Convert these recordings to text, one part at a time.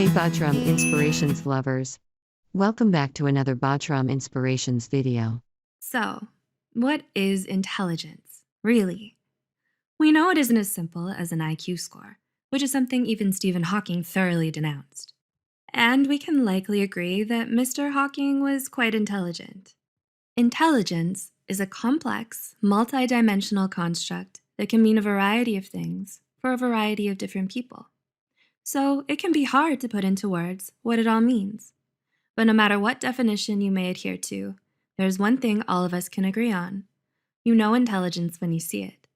Hey Bajram Inspirations lovers. Welcome back to another Bajram Inspirations video. So, what is intelligence, really? We know it isn't as simple as an IQ score, which is something even Stephen Hawking thoroughly denounced. And we can likely agree that Mr. Hawking was quite intelligent. Intelligence is a complex, multidimensional construct that can mean a variety of things for a variety of different people. So, it can be hard to put into words what it all means. But no matter what definition you may adhere to, there's one thing all of us can agree on. You know intelligence when you see it.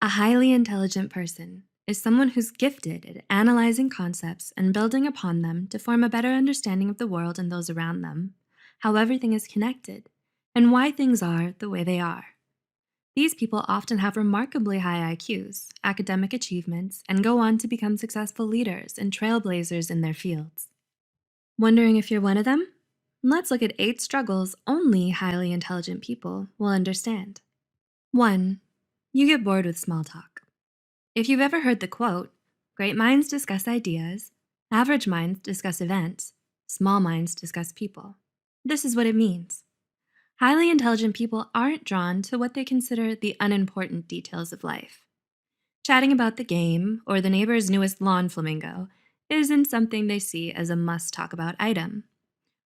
A highly intelligent person is someone who's gifted at analyzing concepts and building upon them to form a better understanding of the world and those around them, how everything is connected, and why things are the way they are. These people often have remarkably high IQs, academic achievements, and go on to become successful leaders and trailblazers in their fields. Wondering if you're one of them? Let's look at 8 struggles only highly intelligent people will understand. 1. You get bored with small talk. If you've ever heard the quote, great minds discuss ideas, average minds discuss events, small minds discuss people. This is what it means. Highly intelligent people aren't drawn to what they consider the unimportant details of life. Chatting about the game or the neighbor's newest lawn flamingo isn't something they see as a must-talk-about item.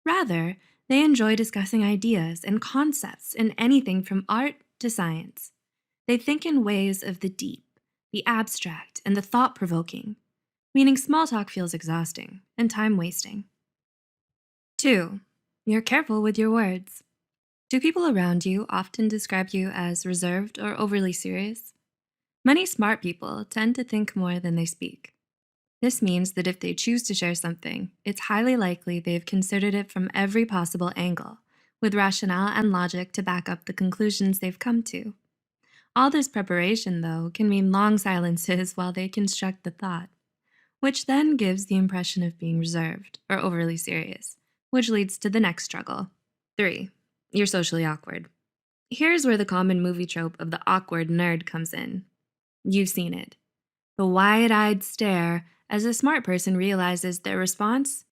Rather, they enjoy discussing ideas and concepts in anything from art to science. They think in ways of the deep, the abstract, and the thought-provoking, meaning small talk feels exhausting and time-wasting. 2. You're careful with your words. Do people around you often describe you as reserved or overly serious? Many smart people tend to think more than they speak. This means that if they choose to share something, it's highly likely they've considered it from every possible angle, with rationale and logic to back up the conclusions they've come to. All this preparation, though, can mean long silences while they construct the thought, which then gives the impression of being reserved or overly serious, which leads to the next struggle. 3. You're socially awkward. Here's where the common movie trope of the awkward nerd comes in. You've seen it. The wide-eyed stare as a smart person realizes their response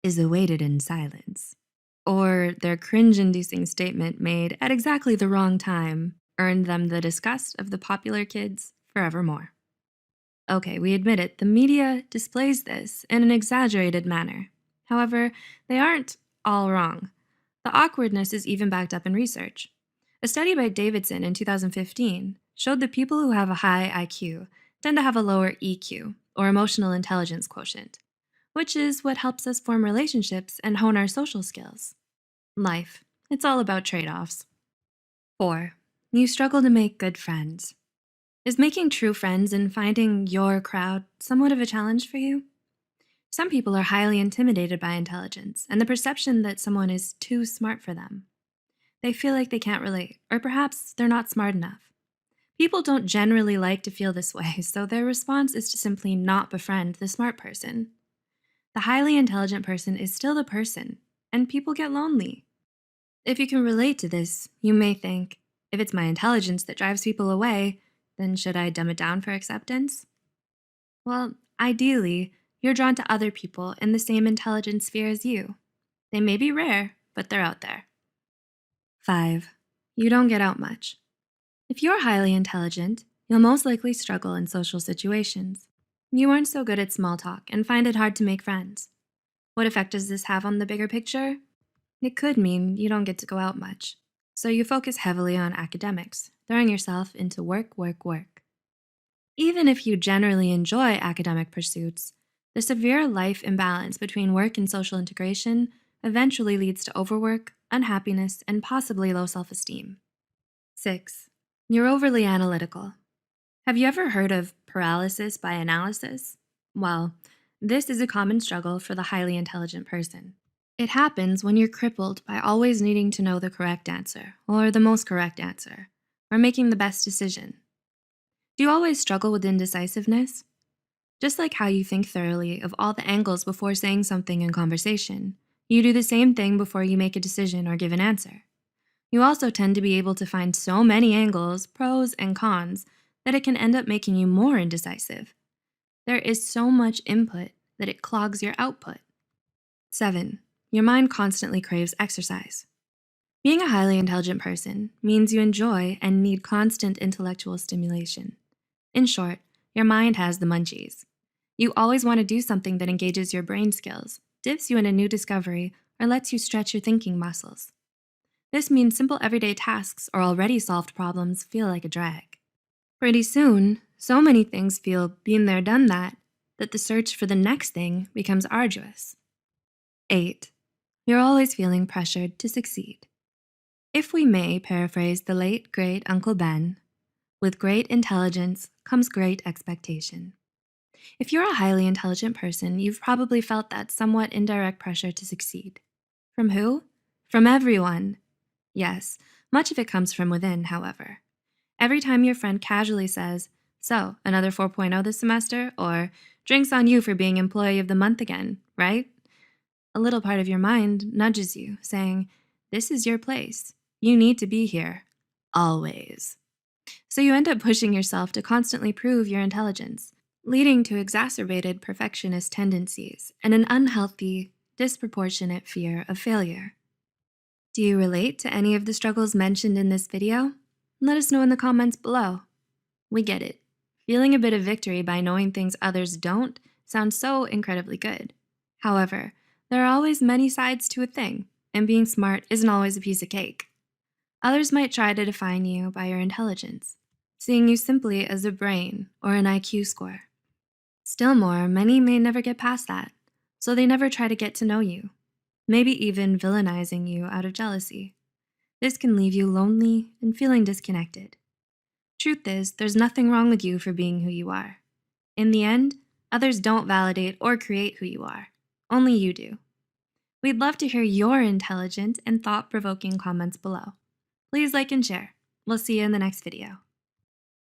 is awaited in silence, or their cringe-inducing statement made at exactly the wrong time earned them the disgust of the popular kids forevermore. Okay, we admit it, the media displays this in an exaggerated manner. However, they aren't all wrong. The awkwardness is even backed up in research. A study by Davidson in 2015 showed that people who have a high IQ tend to have a lower EQ, or emotional intelligence quotient, which is what helps us form relationships and hone our social skills. Life, it's all about trade-offs. 4. You struggle to make good friends. Is making true friends and finding your crowd somewhat of a challenge for you? Some people are highly intimidated by intelligence and the perception that someone is too smart for them. They feel like they can't relate, or perhaps they're not smart enough. People don't generally like to feel this way, so their response is to simply not befriend the smart person. The highly intelligent person is still the person, and people get lonely. If you can relate to this, you may think, if it's my intelligence that drives people away, then should I dumb it down for acceptance? Well, ideally, you're drawn to other people in the same intelligence sphere as you. They may be rare, but they're out there. 5. You don't get out much. If you're highly intelligent, you'll most likely struggle in social situations. You aren't so good at small talk and find it hard to make friends. What effect does this have on the bigger picture? It could mean you don't get to go out much, so you focus heavily on academics, throwing yourself into work. Even if you generally enjoy academic pursuits, the severe life imbalance between work and social integration eventually leads to overwork, unhappiness, and possibly low self-esteem. 6. You're overly analytical. Have you ever heard of paralysis by analysis? Well, this is a common struggle for the highly intelligent person. It happens when you're crippled by always needing to know the correct answer, or the most correct answer, or making the best decision. Do you always struggle with indecisiveness? Just like how you think thoroughly of all the angles before saying something in conversation, you do the same thing before you make a decision or give an answer. You also tend to be able to find so many angles, pros and cons, that it can end up making you more indecisive. There is so much input that it clogs your output. 7. Your mind constantly craves exercise. Being a highly intelligent person means you enjoy and need constant intellectual stimulation. In short, your mind has the munchies. You always want to do something that engages your brain skills, dips you in a new discovery, or lets you stretch your thinking muscles. This means simple everyday tasks or already solved problems feel like a drag. Pretty soon, so many things feel been there, done that the search for the next thing becomes arduous. 8. You're always feeling pressured to succeed. If we may paraphrase the late, great Uncle Ben, with great intelligence comes great expectation. If you're a highly intelligent person, you've probably felt that somewhat indirect pressure to succeed. From who? From everyone. Yes, much of it comes from within, however. Every time your friend casually says, "So, another 4.0 this semester?" or "Drinks on you for being employee of the month again, right?" a little part of your mind nudges you, saying, "This is your place. You need to be here. Always." So you end up pushing yourself to constantly prove your intelligence, leading to exacerbated perfectionist tendencies and an unhealthy, disproportionate fear of failure. Do you relate to any of the struggles mentioned in this video? Let us know in the comments below. We get it. Feeling a bit of victory by knowing things others don't sounds so incredibly good. However, there are always many sides to a thing, and being smart isn't always a piece of cake. Others might try to define you by your intelligence, seeing you simply as a brain or an IQ score. Still more, many may never get past that, so they never try to get to know you, maybe even villainizing you out of jealousy. This can leave you lonely and feeling disconnected. Truth is, there's nothing wrong with you for being who you are. In the end, others don't validate or create who you are. Only you do. We'd love to hear your intelligent and thought-provoking comments below. Please like and share. We'll see you in the next video.